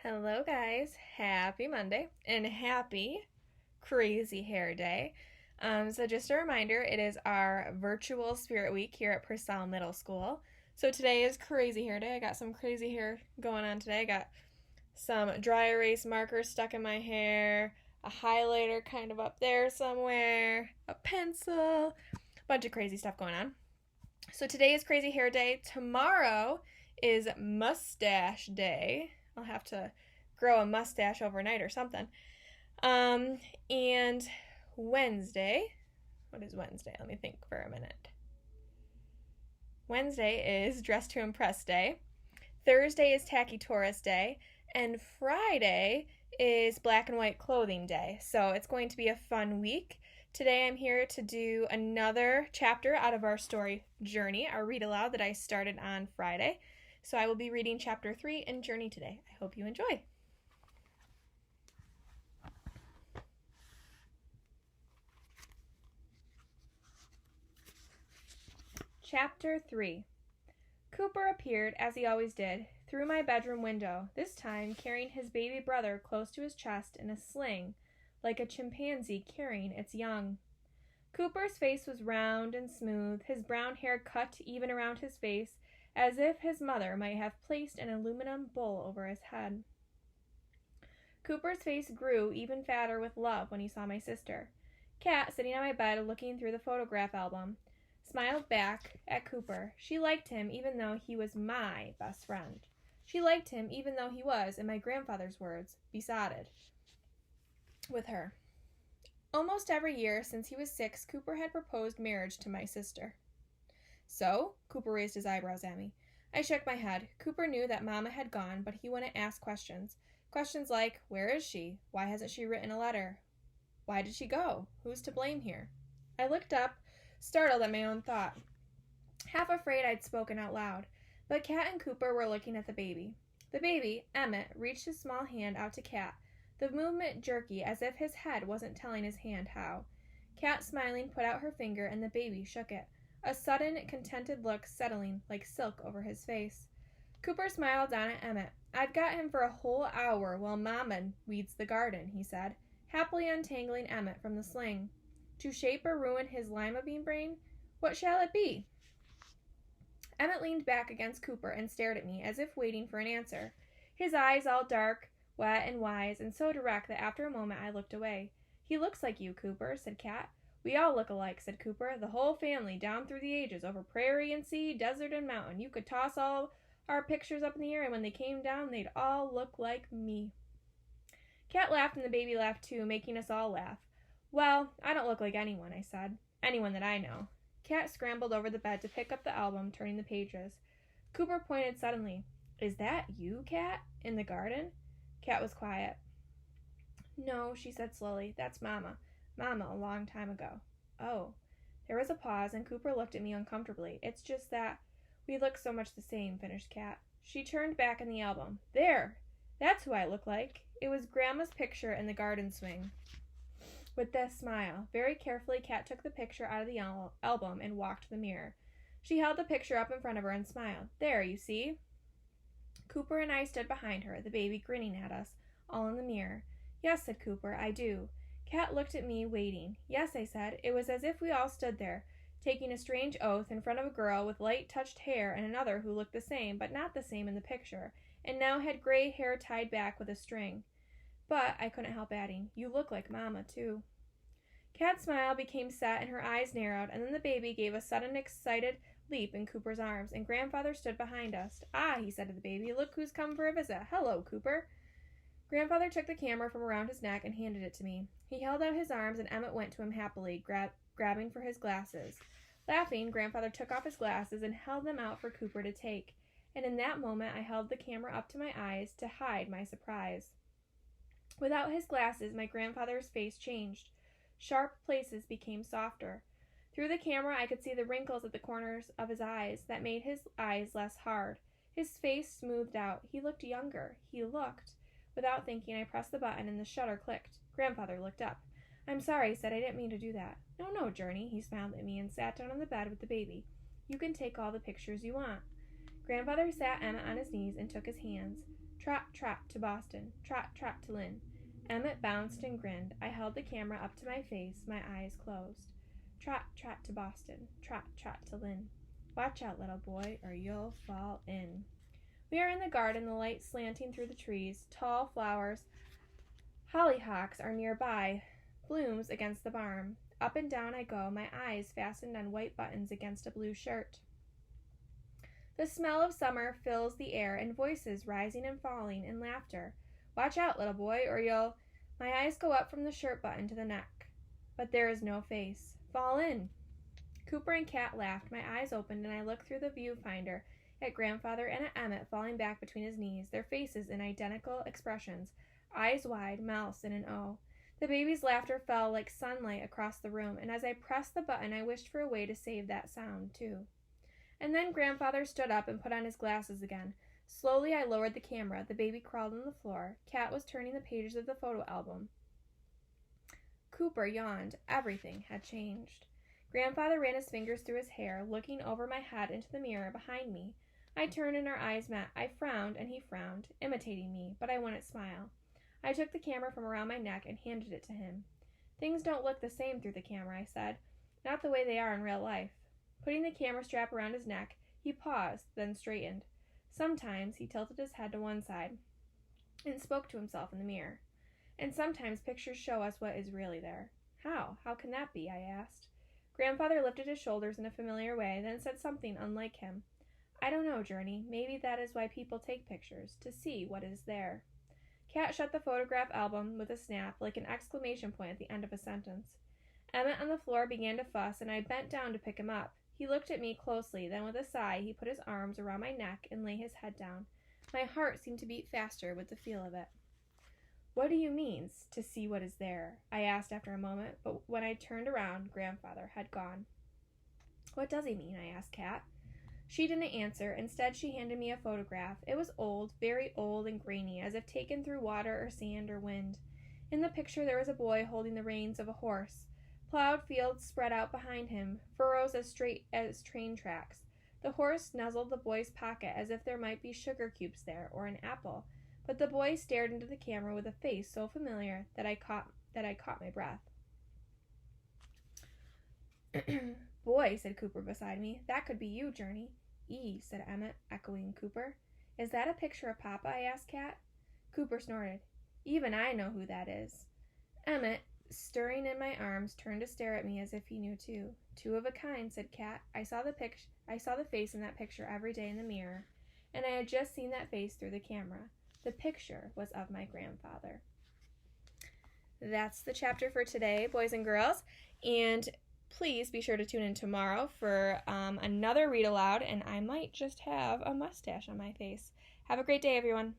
Hello, guys. Happy Monday and happy Crazy Hair Day. So, just a reminder, it is our virtual Spirit Week here at Purcell Middle School. So, today is Crazy Hair Day. I got some crazy hair going on today. I got some dry erase markers stuck in my hair, a highlighter kind of up there somewhere, a pencil, a bunch of crazy stuff going on. So, today is Crazy Hair Day. Tomorrow is Mustache Day. I'll have to grow a mustache overnight or something. And Wednesday, what is Wednesday? Let me think for a minute. Wednesday is Dress to Impress Day. Thursday is Tacky Tourist Day. And Friday is Black and White Clothing Day. So it's going to be a fun week. Today I'm here to do another chapter out of our story Journey, our read aloud that I started on Friday. So I will be reading chapter 3 in Journey today. I hope you enjoy. Chapter 3. Cooper appeared, as he always did, through my bedroom window, this time carrying his baby brother close to his chest in a sling, like a chimpanzee carrying its young. Cooper's face was round and smooth, his brown hair cut even around his face, as if his mother might have placed an aluminum bowl over his head. Cooper's face grew even fatter with love when he saw my sister. Kat, sitting on my bed looking through the photograph album, smiled back at Cooper. She liked him even though he was my best friend. She liked him even though he was, in my grandfather's words, besotted with her. Almost every year since he was 6, Cooper had proposed marriage to my sister. So? Cooper raised his eyebrows at me. I shook my head. Cooper knew that Mama had gone, but he wouldn't ask questions. Questions like, where is she? Why hasn't she written a letter? Why did she go? Who's to blame here? I looked up, startled at my own thought. Half afraid I'd spoken out loud. But Kat and Cooper were looking at the baby. The baby, Emmett, reached his small hand out to Kat, the movement jerky as if his head wasn't telling his hand how. Kat, smiling, put out her finger and the baby shook it. A sudden, contented look settling like silk over his face. Cooper smiled down at Emmett. I've got him for a whole hour while Mama weeds the garden, he said, happily untangling Emmett from the sling. To shape or ruin his lima bean brain? What shall it be? Emmett leaned back against Cooper and stared at me as if waiting for an answer. His eyes all dark, wet, and wise, and so direct that after a moment I looked away. He looks like you, Cooper, said Kat. We all look alike, said Cooper. The whole family, down through the ages, over prairie and sea, desert and mountain. You could toss all our pictures up in the air, and when they came down, they'd all look like me. Kat laughed, and the baby laughed too, making us all laugh. Well, I don't look like anyone, I said. Anyone that I know. Kat scrambled over the bed to pick up the album, turning the pages. Cooper pointed suddenly. Is that you, Kat? In the garden? Kat was quiet. No, she said slowly. That's Mama. Mama, a long time ago. Oh. There was a pause, and Cooper looked at me uncomfortably. It's just that we look so much the same, finished Kat. She turned back in the album. There! That's who I look like. It was Grandma's picture in the garden swing. With this smile, very carefully, Kat took the picture out of the album and walked to the mirror. She held the picture up in front of her and smiled. There, you see? Cooper and I stood behind her, the baby grinning at us, all in the mirror. Yes, said Cooper, I do. Kat looked at me, waiting. Yes, I said. It was as if we all stood there, taking a strange oath in front of a girl with light-touched hair and another who looked the same, but not the same in the picture, and now had gray hair tied back with a string. But, I couldn't help adding, you look like Mama, too. Kat's smile became set and her eyes narrowed, and then the baby gave a sudden excited leap in Cooper's arms, and Grandfather stood behind us. Ah, he said to the baby, look who's come for a visit. Hello, Cooper. Grandfather took the camera from around his neck and handed it to me. He held out his arms, and Emmett went to him happily, grabbing for his glasses. Laughing, Grandfather took off his glasses and held them out for Cooper to take, and in that moment I held the camera up to my eyes to hide my surprise. Without his glasses, my grandfather's face changed. Sharp places became softer. Through the camera, I could see the wrinkles at the corners of his eyes that made his eyes less hard. His face smoothed out. He looked younger. He looked. Without thinking, I pressed the button and the shutter clicked. Grandfather looked up. I'm sorry, said I didn't mean to do that. No, Journey, he smiled at me and sat down on the bed with the baby. You can take all the pictures you want. Grandfather sat Emma on his knees and took his hands. Trot, trot to Boston. Trot, trot to Lynn. Emmett bounced and grinned. I held the camera up to my face, my eyes closed. Trot, trot to Boston. Trot, trot to Lynn. Watch out, little boy, or you'll fall in. We are in the garden, the light slanting through the trees. Tall flowers, hollyhocks are nearby, blooms against the barn. Up and down I go, my eyes fastened on white buttons against a blue shirt. The smell of summer fills the air, and voices rising and falling in laughter. Watch out, little boy, or you'll... My eyes go up from the shirt button to the neck. But there is no face. Fall in. Cooper and Kat laughed. My eyes opened, and I looked through the viewfinder at Grandfather and at Emmett falling back between his knees, their faces in identical expressions, eyes wide, mouths in an O. The baby's laughter fell like sunlight across the room, and as I pressed the button, I wished for a way to save that sound, too. And then Grandfather stood up and put on his glasses again. Slowly I lowered the camera. The baby crawled on the floor. Kat was turning the pages of the photo album. Cooper yawned. Everything had changed. Grandfather ran his fingers through his hair, looking over my head into the mirror behind me. I turned and our eyes met. I frowned and he frowned, imitating me, but I wouldn't smile. I took the camera from around my neck and handed it to him. Things don't look the same through the camera, I said. Not the way they are in real life. Putting the camera strap around his neck, he paused, then straightened. Sometimes he tilted his head to one side and spoke to himself in the mirror. And sometimes pictures show us what is really there. How? How can that be? I asked. Grandfather lifted his shoulders in a familiar way, then said something unlike him. I don't know, Journey. Maybe that is why people take pictures, to see what is there. Kat shut the photograph album with a snap, like an exclamation point at the end of a sentence. Emmett on the floor began to fuss, and I bent down to pick him up. He looked at me closely, then with a sigh he put his arms around my neck and lay his head down. My heart seemed to beat faster with the feel of it. What do you mean, to see what is there? I asked after a moment, but when I turned around, Grandfather had gone. What does he mean? I asked Kat. She didn't answer. Instead, she handed me a photograph. It was old, very old and grainy, as if taken through water or sand or wind. In the picture there was a boy holding the reins of a horse. Plowed fields spread out behind him, furrows as straight as train tracks. The horse nuzzled the boy's pocket as if there might be sugar cubes there, or an apple, but the boy stared into the camera with a face so familiar that I caught my breath. Boy, said Cooper beside me, that could be you, Journey. Said Emmett, echoing Cooper. Is that a picture of Papa? I asked Kat. Cooper snorted. Even I know who that is. Emmett, stirring in my arms, turned to stare at me as if he knew too. Two of a kind, said Kat. I saw the face in that picture every day in the mirror, and I had just seen that face through the camera. The picture was of my grandfather. That's the chapter for today, boys and girls, and please be sure to tune in tomorrow for another read aloud, and I might just have a mustache on my face. Have a great day, everyone.